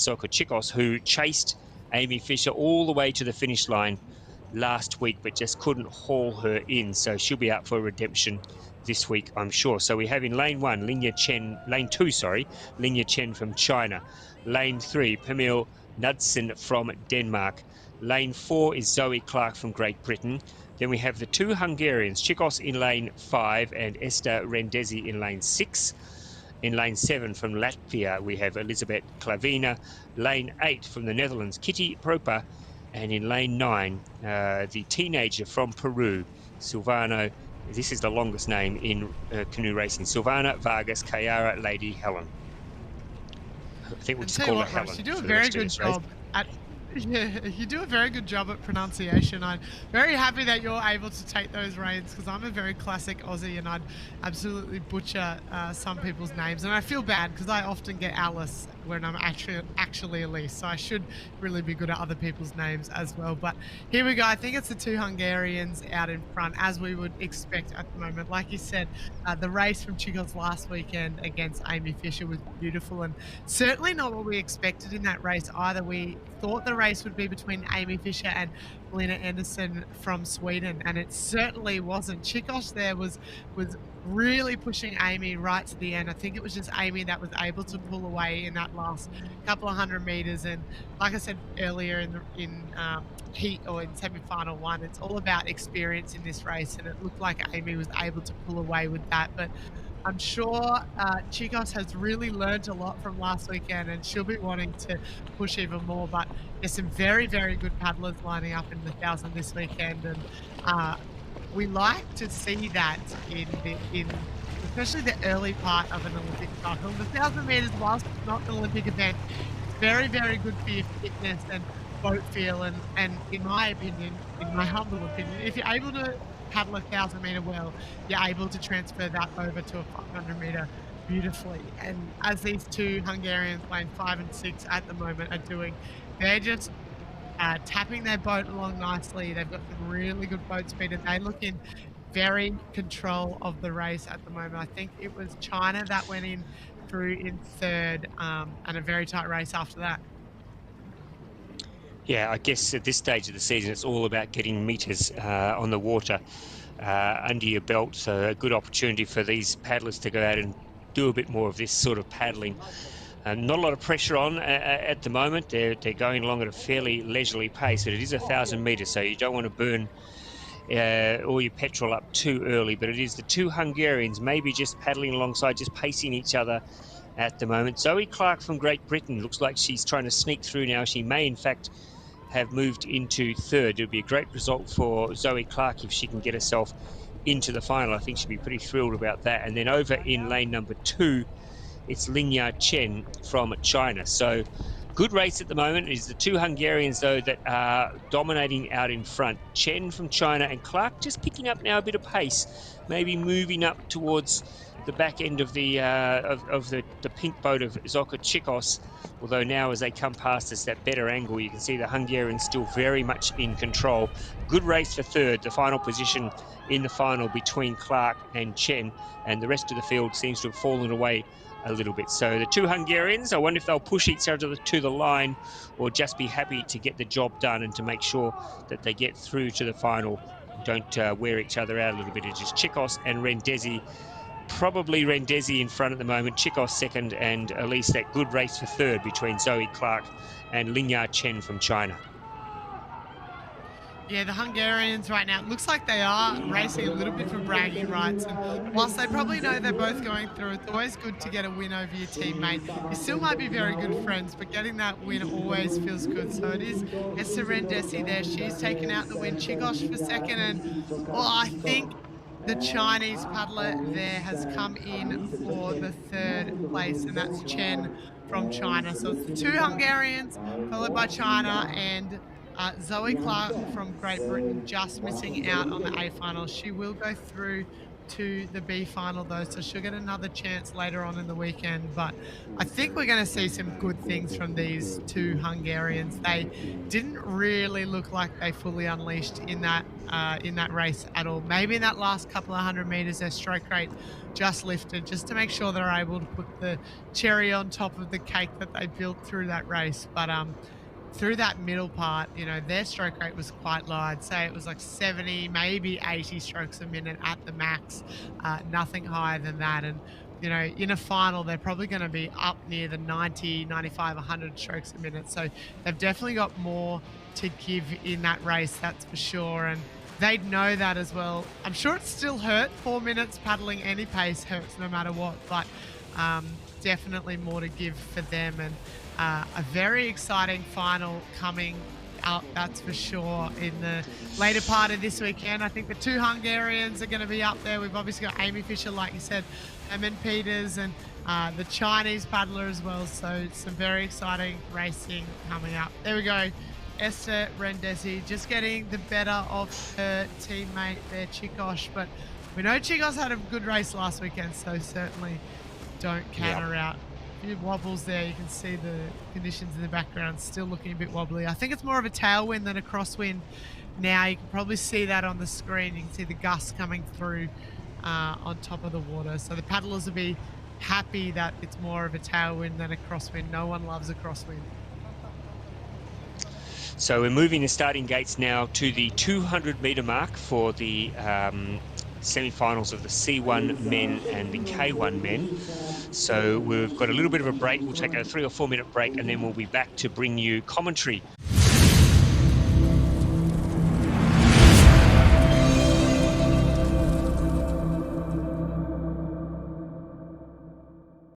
Soccer Chicos, who chased Amy Fisher all the way to the finish line last week, but just couldn't haul her in. So she'll be up for redemption this week, I'm sure. So we have in lane 1, lane 2, Linya Chen from China. Lane 3, Pamil Knudsen from Denmark. Lane 4 is Zoe Clark from Great Britain. Then we have the 2 Hungarians, Chicos in lane 5 and Esther Rendezi in lane 6. In lane 7 from Latvia, we have Elizabeth Klavina. Lane 8 from the Netherlands, Kitty Propa. And in lane 9, the teenager from Peru, Silvano. This is the longest name in canoe racing. Silvana Vargas Kayara Lady Helen. I think we'll just call her Helen. You do a very good job at you do a very good job at pronunciation. I'm very happy that you're able to take those reins, because I'm a very classic Aussie and I'd absolutely butcher some people's names, and I feel bad because I often get Alice when I'm actually Elise, so I should really be good at other people's names as well. But here we go. I think it's the 2 Hungarians out in front, as we would expect at the moment. Like you said, the race from Chicos last weekend against Amy Fisher was beautiful, and certainly not what we expected in that race either. We thought the race would be between Amy Fisher and Lena Anderson from Sweden, and it certainly wasn't. Chicos there was really pushing Amy right to the end. I think it was just Amy that was able to pull away in that last couple of 100 meters. And like I said earlier in heat or in semi-final 1, it's all about experience in this race, and it looked like Amy was able to pull away with that. But I'm sure Chicos has really learned a lot from last weekend, and she'll be wanting to push even more. But there's some very, very good paddlers lining up in the 1,000 this weekend, and we like to see that in especially the early part of an Olympic cycle. The 1,000 meters, whilst it's not an Olympic event, it's very, very good for your fitness and boat feel. And in my opinion, in my humble opinion, if you're able to paddle a 1,000 meter well, you're able to transfer that over to a 500 meter beautifully. And as these 2 Hungarians, lane 5 and 6 at the moment, are doing, they're just tapping their boat along nicely. They've got some really good boat speed, and they look in very control of the race at the moment. I think it was China that went in through in 3rd, and a very tight race after that. Yeah, I guess at this stage of the season, it's all about getting meters on the water under your belt. So a good opportunity for these paddlers to go out and do a bit more of this sort of paddling. Not a lot of pressure on at the moment. They're going along at a fairly leisurely pace, but it is 1,000 meters, so you don't want to burn all your petrol up too early. But it is the 2 Hungarians maybe just paddling alongside, just pacing each other at the moment. Zoe Clark from Great Britain looks like she's trying to sneak through now. She may, in fact, have moved into 3rd. It would be a great result for Zoe Clark if she can get herself into the final. I think she'd be pretty thrilled about that. And then over in lane number 2, it's Linya Chen from China. So good race at the moment. It is the 2 Hungarians, though, that are dominating out in front. Chen from China and Clark just picking up now a bit of pace, maybe moving up towards the back end of the pink boat of Zoka Chicos. Although now as they come past us, that better angle, you can see the Hungarians still very much in control. Good race for 3rd, the final position in the final between Clark and Chen, and the rest of the field seems to have fallen away a little bit. So the 2 Hungarians, I wonder if they'll push each other to the line or just be happy to get the job done and to make sure that they get through to the final, don't wear each other out a little bit. It's just Chicos and Rendezi. Probably Rendezi in front at the moment, Chicos 2nd, and at least that good race for 3rd between Zoe Clark and Linya Chen from China. Yeah, the Hungarians right now, it looks like they are racing a little bit for bragging rights. And whilst they probably know they're both going through, it's always good to get a win over your teammate. You still might be very good friends, but getting that win always feels good. So it is Esther Rendesi there. She's taken out the win. Chicos for 2nd. And, well, I think the Chinese paddler there has come in for the 3rd place, and that's Chen from China. So it's the 2 Hungarians, followed by China, and Zoe Clark from Great Britain just missing out on the A final. She will go through to the B final though, so she'll get another chance later on in the weekend. But I think we're going to see some good things from these two Hungarians. They didn't really look like they fully unleashed in that race at all. Maybe in that last couple of 100 meters, their stroke rate just lifted, just to make sure they're able to put the cherry on top of the cake that they built through that race. But through that middle part, their stroke rate was quite low. I'd say it was like 70, maybe 80 strokes a minute at the max, nothing higher than that. And, in a final, they're probably going to be up near the 90, 95, 100 strokes a minute. So they've definitely got more to give in that race, that's for sure. And they'd know that as well. I'm sure it still hurt. 4 minutes paddling any pace hurts no matter what, but definitely more to give for them. And a very exciting final coming up, that's for sure, in the later part of this weekend. I think the two Hungarians are going to be up there. We've obviously got Amy Fisher, like you said, Emin Peters, and the Chinese paddler as well. So some very exciting racing coming up. There we go. Esther Rendesi just getting the better of her teammate there, Chikos. But we know Chikos had a good race last weekend, so certainly don't count her out. A few wobbles there. You can see the conditions in the background still looking a bit wobbly. I think it's more of a tailwind than a crosswind now. You can probably see that on the screen. You can see the gusts coming through on top of the water. So the paddlers will be happy that it's more of a tailwind than a crosswind. No one loves a crosswind. So we're moving the starting gates now to the 200-meter mark for the semi-finals of the C1 men and the K1 men. So we've got a little bit of a break. We'll take a 3 or 4 minute break, and then we'll be back to bring you commentary